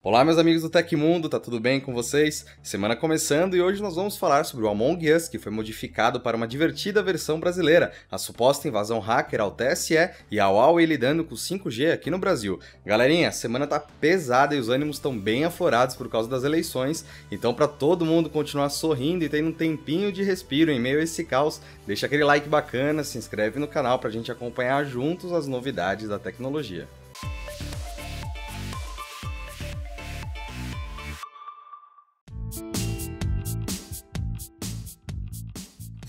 Olá meus amigos do Tecmundo, tá tudo bem com vocês? Semana começando e hoje nós vamos falar sobre o Among Us, que foi modificado para uma divertida versão brasileira, a suposta invasão hacker ao TSE e a Huawei lidando com 5G aqui no Brasil. Galerinha, a semana tá pesada e os ânimos estão bem aflorados por causa das eleições, então para todo mundo continuar sorrindo e tendo um tempinho de respiro em meio a esse caos, deixa aquele like bacana, se inscreve no canal pra gente acompanhar juntos as novidades da tecnologia.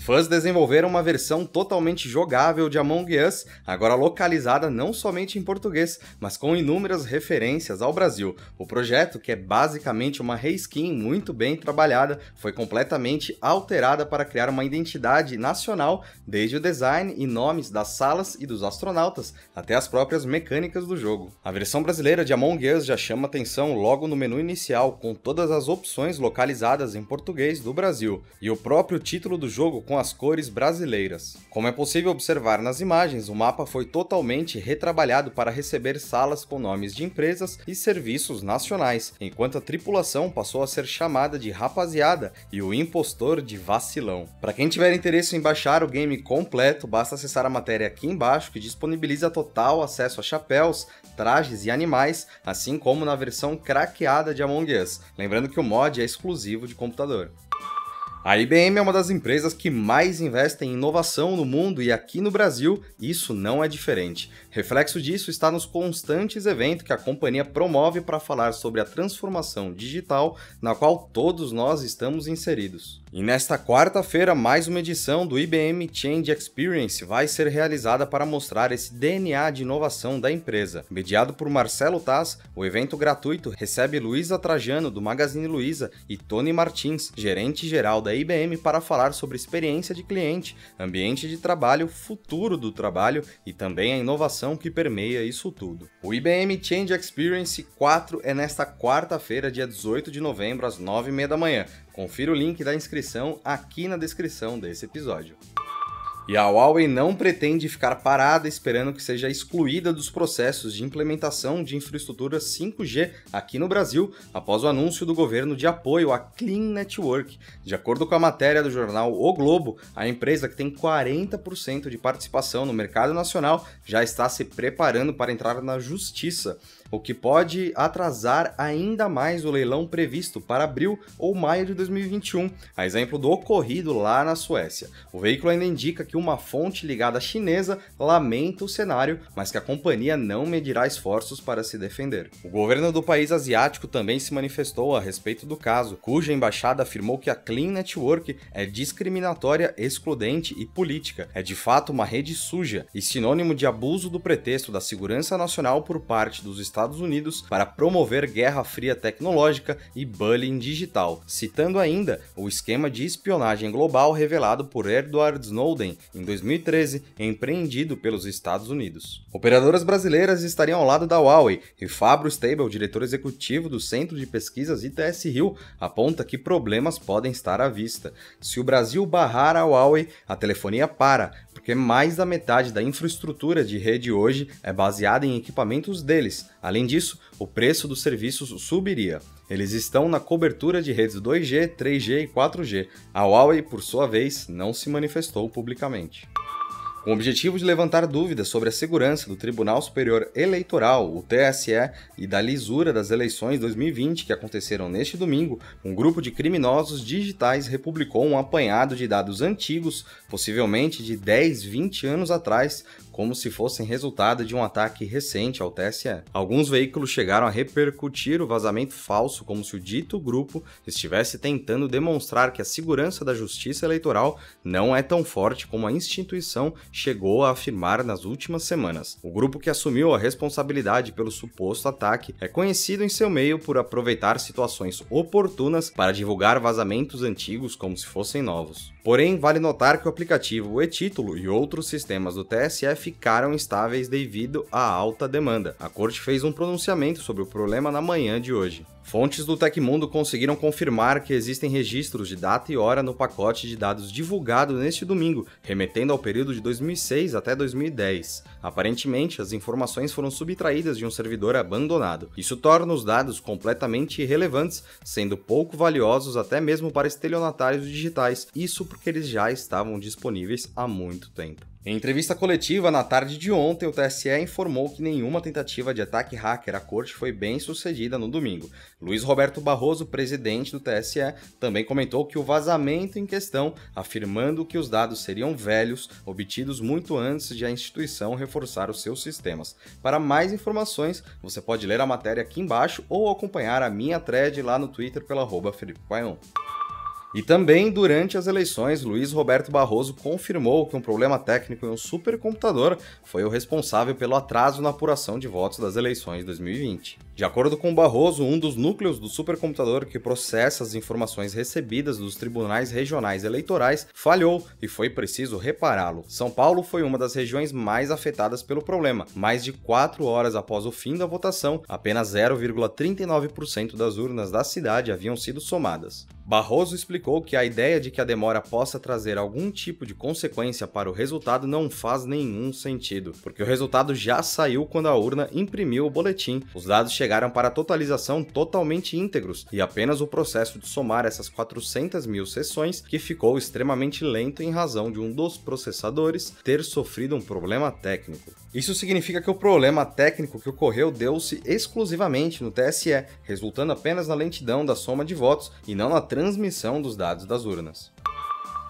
Fãs desenvolveram uma versão totalmente jogável de Among Us, agora localizada não somente em português, mas com inúmeras referências ao Brasil. O projeto, que é basicamente uma reskin muito bem trabalhada, foi completamente alterada para criar uma identidade nacional, desde o design e nomes das salas e dos astronautas, até as próprias mecânicas do jogo. A versão brasileira de Among Us já chama atenção logo no menu inicial, com todas as opções localizadas em português do Brasil, e o próprio título do jogo com as cores brasileiras. Como é possível observar nas imagens, o mapa foi totalmente retrabalhado para receber salas com nomes de empresas e serviços nacionais, enquanto a tripulação passou a ser chamada de rapaziada e o impostor de vacilão. Para quem tiver interesse em baixar o game completo, basta acessar a matéria aqui embaixo que disponibiliza total acesso a chapéus, trajes e animais, assim como na versão craqueada de Among Us, lembrando que o mod é exclusivo de computador. A IBM é uma das empresas que mais investem em inovação no mundo e aqui no Brasil isso não é diferente. Reflexo disso está nos constantes eventos que a companhia promove para falar sobre a transformação digital na qual todos nós estamos inseridos. E nesta quarta-feira, mais uma edição do IBM Change Experience vai ser realizada para mostrar esse DNA de inovação da empresa. Mediado por Marcelo Taz, o evento gratuito recebe Luísa Trajano, do Magazine Luiza, e Tony Martins, gerente-geral da IBM, para falar sobre experiência de cliente, ambiente de trabalho, futuro do trabalho e também a inovação que permeia isso tudo. O IBM Change Experience 4 é nesta quarta-feira, dia 18 de novembro, às 9h30 da manhã. Confira o link da inscrição aqui na descrição desse episódio. E a Huawei não pretende ficar parada esperando que seja excluída dos processos de implementação de infraestrutura 5G aqui no Brasil, após o anúncio do governo de apoio à Clean Network. De acordo com a matéria do jornal O Globo, a empresa, que tem 40% de participação no mercado nacional, já está se preparando para entrar na justiça, o que pode atrasar ainda mais o leilão previsto para abril ou maio de 2021, a exemplo do ocorrido lá na Suécia. O veículo ainda indica que uma fonte ligada chinesa lamenta o cenário, mas que a companhia não medirá esforços para se defender. O governo do país asiático também se manifestou a respeito do caso, cuja embaixada afirmou que a Clean Network é discriminatória, excludente e política. É de fato uma rede suja e sinônimo de abuso do pretexto da segurança nacional por parte dos Estados Unidos para promover guerra fria tecnológica e bullying digital, citando ainda o esquema de espionagem global revelado por Edward Snowden em 2013, empreendido pelos Estados Unidos. Operadoras brasileiras estariam ao lado da Huawei, e Fabio Stable, diretor executivo do Centro de Pesquisas ITS Rio, aponta que problemas podem estar à vista. Se o Brasil barrar a Huawei, a telefonia para, porque mais da metade da infraestrutura de rede hoje é baseada em equipamentos deles. Além disso, o preço dos serviços subiria. Eles estão na cobertura de redes 2G, 3G e 4G. A Huawei, por sua vez, não se manifestou publicamente. Com o objetivo de levantar dúvidas sobre a segurança do Tribunal Superior Eleitoral, o TSE, e da lisura das eleições 2020 que aconteceram neste domingo, um grupo de criminosos digitais republicou um apanhado de dados antigos, possivelmente de 10, 20 anos atrás, como se fossem resultado de um ataque recente ao TSE. Alguns veículos chegaram a repercutir o vazamento falso como se o dito grupo estivesse tentando demonstrar que a segurança da justiça eleitoral não é tão forte como a instituição chegou a afirmar nas últimas semanas. O grupo que assumiu a responsabilidade pelo suposto ataque é conhecido em seu meio por aproveitar situações oportunas para divulgar vazamentos antigos como se fossem novos. Porém, vale notar que o aplicativo e-Título e outros sistemas do TSE ficaram instáveis devido à alta demanda. A corte fez um pronunciamento sobre o problema na manhã de hoje. Fontes do Tecmundo conseguiram confirmar que existem registros de data e hora no pacote de dados divulgado neste domingo, remetendo ao período de 2006 até 2010. Aparentemente, as informações foram subtraídas de um servidor abandonado. Isso torna os dados completamente irrelevantes, sendo pouco valiosos até mesmo para estelionatários digitais, isso porque eles já estavam disponíveis há muito tempo. Em entrevista coletiva na tarde de ontem, o TSE informou que nenhuma tentativa de ataque hacker à corte foi bem sucedida no domingo. Luiz Roberto Barroso, presidente do TSE, também comentou que o vazamento em questão, afirmando que os dados seriam velhos, obtidos muito antes de a instituição reforçar os seus sistemas. Para mais informações, você pode ler a matéria aqui embaixo ou acompanhar a minha thread lá no Twitter pela @FelipePaion. E também, durante as eleições, Luiz Roberto Barroso confirmou que um problema técnico em um supercomputador foi o responsável pelo atraso na apuração de votos das eleições de 2020. De acordo com Barroso, um dos núcleos do supercomputador que processa as informações recebidas dos tribunais regionais eleitorais falhou e foi preciso repará-lo. São Paulo foi uma das regiões mais afetadas pelo problema. Mais de 4 horas após o fim da votação, apenas 0,39% das urnas da cidade haviam sido somadas. Barroso explicou que a ideia de que a demora possa trazer algum tipo de consequência para o resultado não faz nenhum sentido, porque o resultado já saiu quando a urna imprimiu o boletim. Os dados chegaram para a totalização totalmente íntegros e apenas o processo de somar essas 400 mil sessões que ficou extremamente lento em razão de um dos processadores ter sofrido um problema técnico. Isso significa que o problema técnico que ocorreu deu-se exclusivamente no TSE, resultando apenas na lentidão da soma de votos e não na transmissão dos dados das urnas.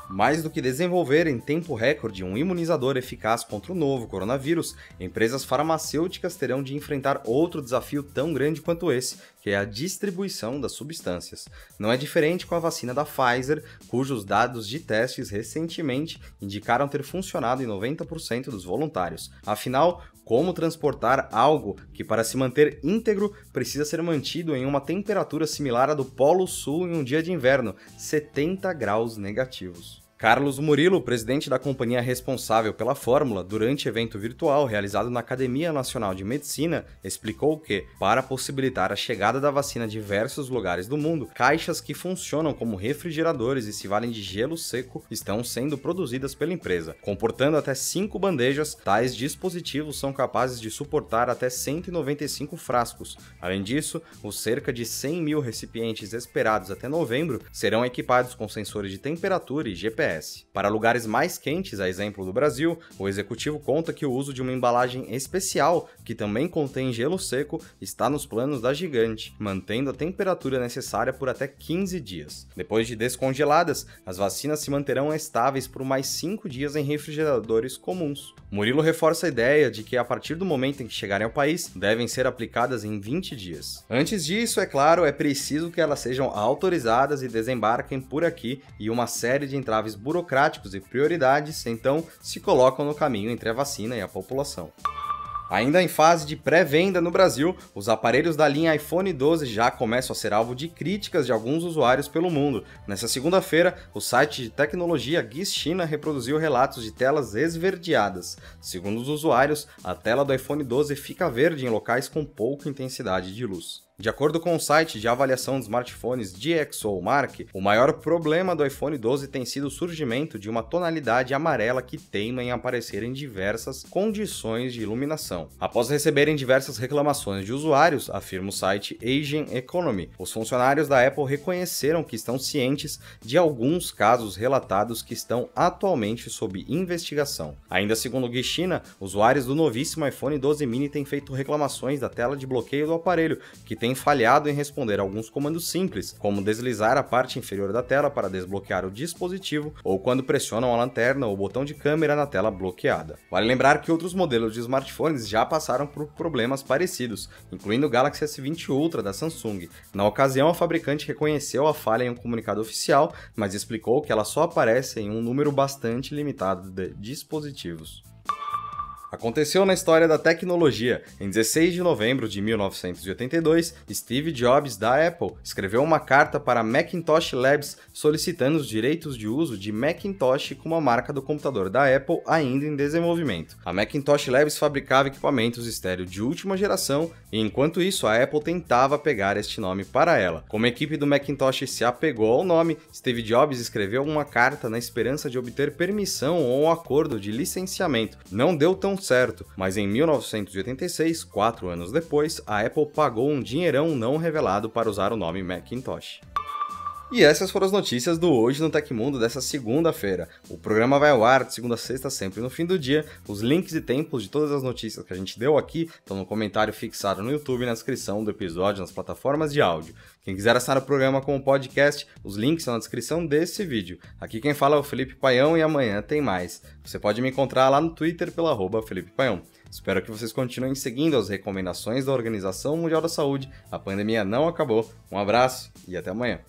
Mais do que desenvolver em tempo recorde um imunizador eficaz contra o novo coronavírus, empresas farmacêuticas terão de enfrentar outro desafio tão grande quanto esse, que é a distribuição das substâncias. Não é diferente com a vacina da Pfizer, cujos dados de testes recentemente indicaram ter funcionado em 90% dos voluntários. Afinal, como transportar algo que, para se manter íntegro, precisa ser mantido em uma temperatura similar à do Polo Sul em um dia de inverno, 70 graus negativos? Carlos Murilo, presidente da companhia responsável pela fórmula, durante evento virtual realizado na Academia Nacional de Medicina, explicou que, para possibilitar a chegada da vacina a diversos lugares do mundo, caixas que funcionam como refrigeradores e se valem de gelo seco estão sendo produzidas pela empresa. Comportando até 5 bandejas, tais dispositivos são capazes de suportar até 195 frascos. Além disso, os cerca de 100 mil recipientes esperados até novembro serão equipados com sensores de temperatura e GPS. Para lugares mais quentes, a exemplo do Brasil, o executivo conta que o uso de uma embalagem especial, que também contém gelo seco, está nos planos da gigante, mantendo a temperatura necessária por até 15 dias. Depois de descongeladas, as vacinas se manterão estáveis por mais 5 dias em refrigeradores comuns. Murilo reforça a ideia de que, a partir do momento em que chegarem ao país, devem ser aplicadas em 20 dias. Antes disso, é claro, é preciso que elas sejam autorizadas e desembarquem por aqui, e uma série de entraves burocráticos e prioridades, então, se colocam no caminho entre a vacina e a população. Ainda em fase de pré-venda no Brasil, os aparelhos da linha iPhone 12 já começam a ser alvo de críticas de alguns usuários pelo mundo. Nessa segunda-feira, o site de tecnologia Guiz China reproduziu relatos de telas esverdeadas. Segundo os usuários, a tela do iPhone 12 fica verde em locais com pouca intensidade de luz. De acordo com o site de avaliação de smartphones DxOMark, o maior problema do iPhone 12 tem sido o surgimento de uma tonalidade amarela que teima em aparecer em diversas condições de iluminação. Após receberem diversas reclamações de usuários, afirma o site Asian Economy, os funcionários da Apple reconheceram que estão cientes de alguns casos relatados que estão atualmente sob investigação. Ainda segundo o Guiz China, usuários do novíssimo iPhone 12 mini têm feito reclamações da tela de bloqueio do aparelho, que tem falhado em responder alguns comandos simples, como deslizar a parte inferior da tela para desbloquear o dispositivo ou quando pressionam a lanterna ou o botão de câmera na tela bloqueada. Vale lembrar que outros modelos de smartphones já passaram por problemas parecidos, incluindo o Galaxy S20 Ultra da Samsung. Na ocasião, a fabricante reconheceu a falha em um comunicado oficial, mas explicou que ela só aparece em um número bastante limitado de dispositivos. Aconteceu na história da tecnologia. Em 16 de novembro de 1982, Steve Jobs, da Apple, escreveu uma carta para a Macintosh Labs solicitando os direitos de uso de Macintosh como a marca do computador da Apple ainda em desenvolvimento. A Macintosh Labs fabricava equipamentos estéreo de última geração e, enquanto isso, a Apple tentava pegar este nome para ela. Como a equipe do Macintosh se apegou ao nome, Steve Jobs escreveu uma carta na esperança de obter permissão ou um acordo de licenciamento. Não deu tão certo, mas em 1986, 4 anos depois, a Apple pagou um dinheirão não revelado para usar o nome Macintosh. E essas foram as notícias do Hoje no Tecmundo dessa segunda-feira. O programa vai ao ar de segunda a sexta, sempre no fim do dia. Os links e tempos de todas as notícias que a gente deu aqui estão no comentário fixado no YouTube e na descrição do episódio nas plataformas de áudio. Quem quiser assinar o programa como podcast, os links estão na descrição desse vídeo. Aqui quem fala é o Felipe Paião e amanhã tem mais. Você pode me encontrar lá no Twitter pelo @Felipe Paião. Espero que vocês continuem seguindo as recomendações da Organização Mundial da Saúde. A pandemia não acabou. Um abraço e até amanhã.